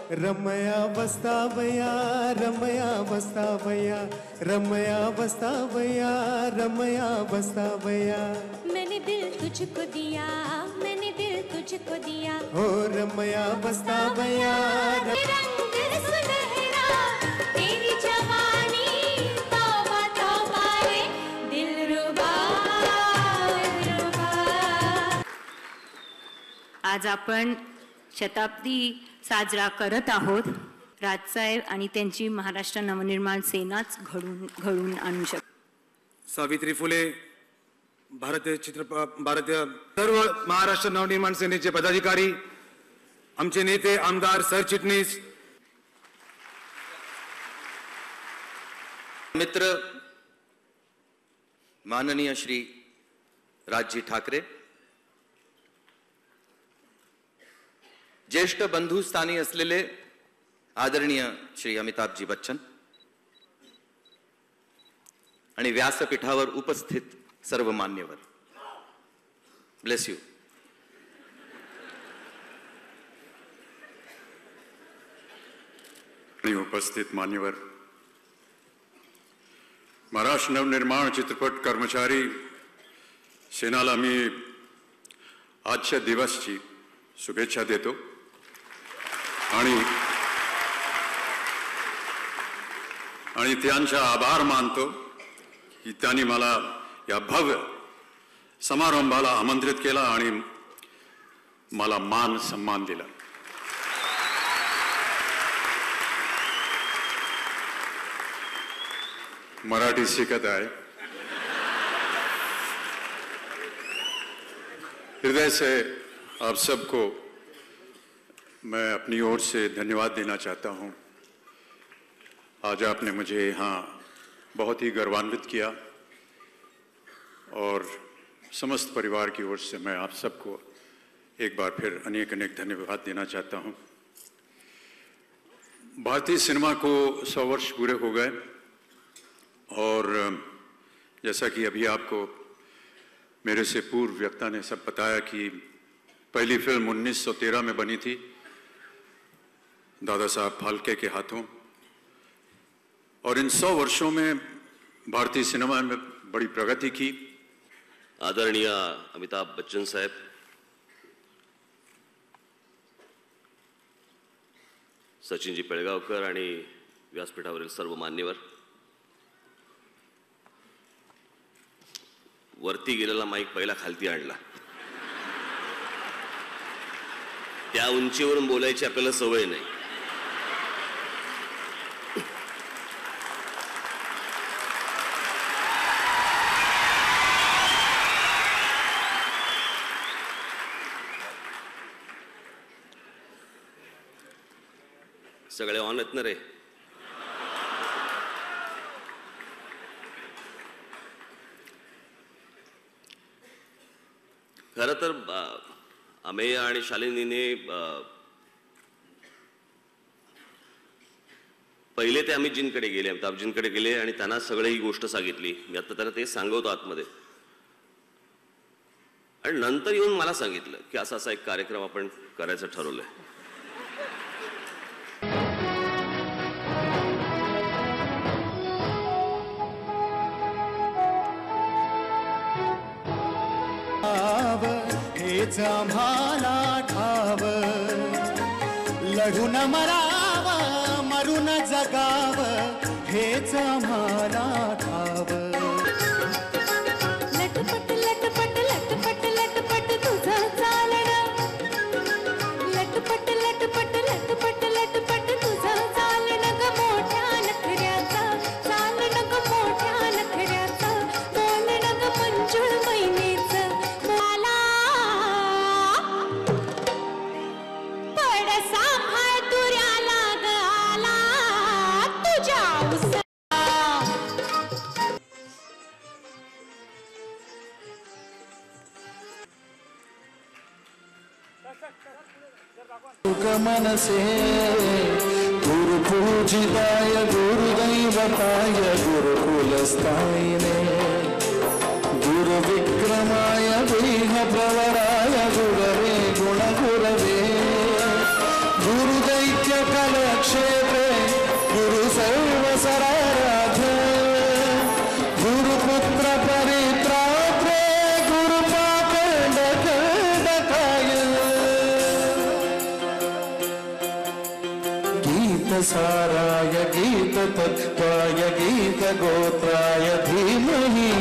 रमया बस्तावया रमया बस्तावया रमया बस्तावया रमया बस्तावया। मैंने दिल तुझको दिया, मैंने दिल तुझको दिया, हो रमया बस्तावया। रंग सुनहरा तेरी जवानी, तौबा तौबा रे दिलरुबा दिलरुबा। आज आपण शताब्दी साजरा करत आहोत। राजसाहेब आणि त्यांची महाराष्ट्र नवनिर्माण सेनाच घडून आणू शकते। सावित्री फुले, भारतीय सर्व महाराष्ट्र नवनिर्माण सेनेचे पदाधिकारी, आमचे नेते आमदार सरचिटणीस, मित्र माननीय श्री राजजी ठाकरे, ज्येष्ठ बंधुस्थानी असलेले आदरणीय श्री अमिताभजी बच्चन आणि व्यासपीठावर उपस्थित सर्व मान्यवर, ब्लेस यू। उपस्थित मान्यवर, महाराष्ट्र नवनिर्माण चित्रपट कर्मचारी सेनाला मी आजच्या दिवसची शुभेच्छा देतो आणि त्यांचा आभार मानतो की त्यांनी मला या भव्य समारंभाला आमंत्रित केला आणि मला मान सन्मान दिला। मराठी शिकत आहे। हृदय से आप सबको मैं अपनी ओर से धन्यवाद देना चाहता हूं। आज आपने मुझे यहाँ बहुत ही गौरवान्वित किया और समस्त परिवार की ओर से मैं आप सबको एक बार फिर अनेक अनेक धन्यवाद देना चाहता हूं। भारतीय सिनेमा को 100 वर्ष पूरे हो गए और जैसा कि अभी आपको मेरे से पूर्व वक्ता ने सब बताया कि पहली फिल्म 1913 में बनी थी दादा साहब फाल्के के हाथों, और इन 100 वर्षों में भारतीय सिनेमा में बड़ी प्रगति की। आदरणीय अमिताभ बच्चन साहेब, सचिनजी पेळगावकर आणि व्यासपीठावरील सर्व मान्यवर, वरती गेलेला माईक पहिला खालती आणला। त्या उंचीवरून बोलायची आपल्याला सवय नाही। सगळे ऑन आहेत ना रे? खरं तर अमेय आणि शालिनीने पहिले ते अमितजींकडे गेले, अमिताभजींकडे गेले आणि त्यांना सगळे ही गोष्ट सांगितली। मी आता त्यांना ते सांगवतो आतमध्ये, आणि नंतर येऊन मला सांगितलं की असा असा एक कार्यक्रम आपण करायचं ठरवलंय। हेच आम्हाला ठाव, लढून मराव मरून जगाव, हेच आम्हाला ठाव। लटपट लटपट लटपट लटपट तुझं चालणं, लटपट लटपट लटपट लटपट तुझं चालणं ग मोठ्या नखऱ्याचं, चालणं ग मोठ्या नखऱ्याचं, बोलणं ग मंजूळ महिनेचं। मन से गुरु पूजिताय गुरुदैवताय गुरुकुलस्थायिने गुरु विक्रमाय देह प्रवराय गुरवे गुणगुरवे गुरुदैत्यकाय साराय गीततत्त्वाय गीतगोत्राय धीमहि.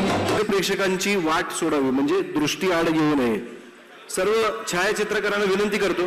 प्रेक्षकांची वाट सोडावी म्हणजे दृष्टी आड येऊ नये. सर्व छायाचित्रकारांना विनंती करतो